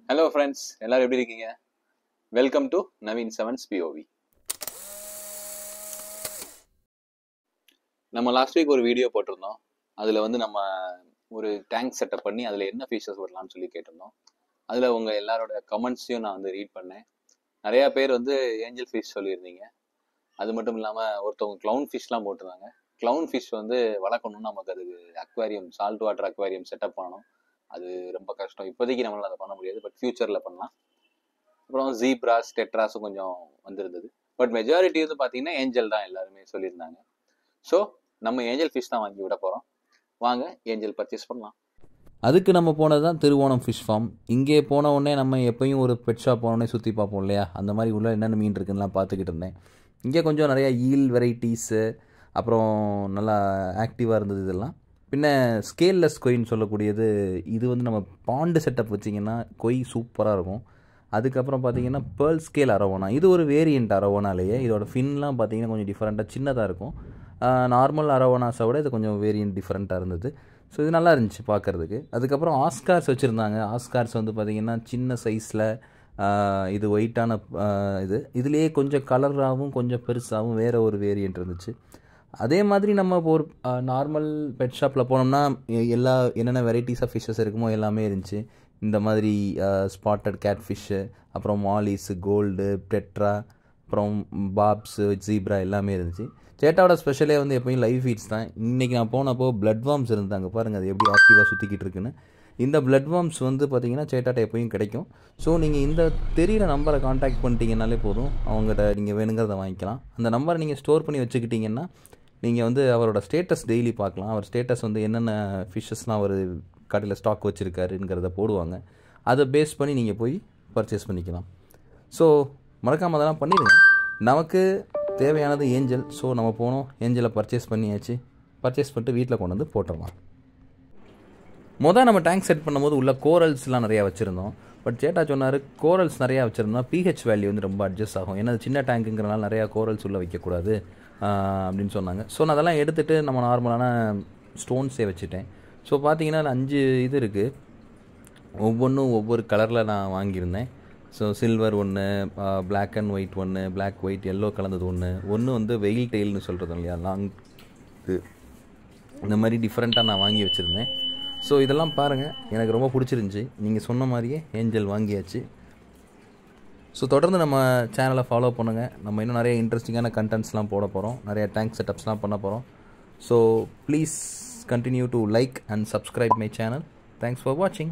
Hello friends, எல்லாரும் எப்படி இருக்கீங்க? Welcome to Naveen 7's POV. நம்ம லாஸ்ட் வீக் ஒரு வீடியோ போட்டிருந்தோம். அதில் நம்ம ஒரு டேங்க் செட்டப் பண்ணி அதில் என்ன ஃபீச்சர்ஸ் வரலாம்னு சொல்லி கேட்டிருந்தோம். அதில் உங்கள் எல்லாரோட கமெண்ட்ஸையும் நான் ரீட் பண்ணேன். நிறையா பேர் ஏஞ்சல் ஃபிஷ் சொல்லியிருந்தீங்க. அது மட்டும் இல்லாமல் ஒருத்தவங்க க்ளவுன் ஃபிஷ்லாம் போட்டிருந்தாங்க. க்ளவுன் ஃபிஷ் வளர்க்கணும்னு நமக்கு அதுக்கு aquarium, salt water aquarium setup பண்ணணும். அது ரொம்ப கஷ்டம். இப்போதைக்கு நம்மளால் அதை பண்ண முடியாது, பட் ஃபியூச்சரில் பண்ணலாம். அப்புறம் ஜீப்ராஸ், டெட்ராஸும் கொஞ்சம் வந்திருந்தது. பட் மெஜாரிட்டி பார்த்தீங்கன்னா ஏஞ்சல் தான் எல்லாருமே சொல்லியிருந்தாங்க. ஸோ நம்ம ஏஞ்சல் ஃபிஷ் தான் வாங்கி விட போகிறோம். வாங்க ஏஞ்சல் பர்ச்சேஸ் பண்ணலாம். அதுக்கு நம்ம போனது தான் திருவோணம் ஃபிஷ் ஃபார்ம். இங்கே போன உடனே நம்ம எப்பயும் ஒரு பெட் ஷாப் போனோடனே சுற்றி பார்ப்போம் இல்லையா, அந்த மாதிரி உள்ள என்னென்ன மீன் இருக்குன்னுலாம் பார்த்துக்கிட்டு இருந்தேன். இங்கே கொஞ்சம் நிறையா ஈல் வெரைட்டிஸு, அப்புறம் நல்லா ஆக்டிவாக இருந்தது இதெல்லாம். பின்ன ஸ்கேல்லெஸ் கொயின்னு சொல்லக்கூடியது, இது நம்ம பாண்டு செட்டப் வச்சிங்கன்னா கொய் சூப்பராக இருக்கும். அதுக்கப்புறம் பார்த்தீங்கன்னா பேர்ல் ஸ்கேல் அரவோனா, இது ஒரு வேரியண்ட் அரவோனாலேயே. இதோட ஃபின்லாம் பார்த்தீங்கன்னா கொஞ்சம் டிஃப்ரெண்ட்டாக சின்னதாக இருக்கும். நார்மல் அரவோனாஸை விட இது கொஞ்சம் வேரியண்ட் டிஃப்ரெண்ட்டாக இருந்தது. ஸோ இது நல்லா இருந்துச்சு பார்க்குறதுக்கு. அதுக்கப்புறம் ஆஸ்கார்ஸ் வச்சுருந்தாங்க. ஆஸ்கார்ஸ் பார்த்திங்கன்னா சின்ன சைஸில், இது ஒயிட்டான இதுலேயே கொஞ்சம் கலராகவும் கொஞ்சம் பெருசாகவும் வேறு ஒரு வேரியண்ட் இருந்துச்சு. அதே மாதிரி நம்ம இப்போ ஒரு நார்மல் பெட் ஷாப்பில் போனோம்னா என்னென்ன வெரைட்டிஸ் ஆஃப் ஃபிஷ்ஷஸ் இருக்குமோ எல்லாமே இருந்துச்சு. இந்த மாதிரி ஸ்பாட்டட் கேட் ஃபிஷ்ஷு, அப்புறம் மாலிஸு, கோல்டு, டெட்ரா, அப்புறம் பாப்ஸு, ஜீப்ரா எல்லாமே இருந்துச்சு. சேட்டாவோட ஸ்பெஷலே எப்பயும் லைவ் ஃபீட்ஸ் தான். இன்றைக்கி நான் போனப்போ பிளட் வார்ம்ஸ் இருந்தாங்க. பாருங்கள் அது எப்படி ஆக்டிவாக சுற்றிக்கிட்டு இருக்குன்னு. இந்த பிளட் வார்ம்ஸ் பார்த்திங்கன்னா சேட்டாட்ட எப்பயும் கிடைக்கும். ஸோ நீங்கள் இந்த தெரிகிற நம்பரை காண்டாக்ட் பண்ணிட்டீங்கன்னாலே போதும், அவங்ககிட்ட நீங்கள் வேணுங்கிறத வாங்கிக்கலாம். அந்த நம்பரை நீங்கள் ஸ்டோர் பண்ணி வச்சுக்கிட்டிங்கன்னா நீங்கள் அவரோட ஸ்டேட்டஸ் டெய்லி பார்க்கலாம். அவர் ஸ்டேட்டஸ் என்னென்ன ஃபிஷ்ஷஸ்லாம் அவர் கடையில் ஸ்டாக் வச்சுருக்காருங்கிறத போடுவாங்க. அதை பேஸ் பண்ணி நீங்கள் போய் பர்ச்சேஸ் பண்ணிக்கலாம். ஸோ மறக்காமல் அதெல்லாம் பண்ணிடுங்க. நமக்கு தேவையானது ஏஞ்சல். ஸோ நம்ம போனோம், ஏஞ்சலை பர்ச்சேஸ் பண்ணியாச்சு. பர்ச்சேஸ் பண்ணிட்டு வீட்டில் கொண்டு போட்டுடலாம். நம்ம டேங்க் செட் பண்ணும்போது உள்ள கோரல்ஸ்லாம் நிறையா வச்சுருந்தோம். பட் சேட்டா சொன்னார் கோரல்ஸ் நிறையா வச்சுருந்தோம், பிஹெச் வேல்யூ ரொம்ப அட்ஜஸ்ட் ஆகும். ஏன்னா சின்ன டேங்க்குங்கிறனால நிறையா கோரல்ஸ் உள்ளே வைக்கக்கூடாது அப்படின்னு சொன்னாங்க. ஸோ நான் அதெல்லாம் எடுத்துகிட்டு நம்ம நார்மலான ஸ்டோன்ஸே வச்சுட்டேன். ஸோ பார்த்தீங்கன்னா 5 இது இருக்குது. ஒவ்வொன்றும் ஒவ்வொரு கலரில் நான் வாங்கியிருந்தேன். ஸோ சில்வர் ஒன்று, பிளாக் அண்ட் ஒயிட் ஒன்று, பிளாக் ஒயிட் எல்லோ கலந்தது ஒன்று வெயில் டெயில்னு சொல்கிறது இல்லையா, லாங் இது, இந்த மாதிரி டிஃப்ரெண்ட்டாக நான் வாங்கி வச்சுருந்தேன். ஸோ இதெல்லாம் பாருங்கள், எனக்கு ரொம்ப பிடிச்சிருந்துச்சி. நீங்கள் சொன்ன மாதிரியே ஏஞ்சல் வாங்கியாச்சு. ஸோ தொடர்ந்து நம்ம சேனலை ஃபாலோ பண்ணுங்கள். நம்ம இன்னும் நிறைய இன்ட்ரெஸ்டிங்கான கண்டென்ட்ஸ்லாம் போட போகிறோம், நிறைய டேங்க் செட்டப்ஸ்லாம் பண்ண போகிறோம். So please continue to like and subscribe my channel. Thanks for watching.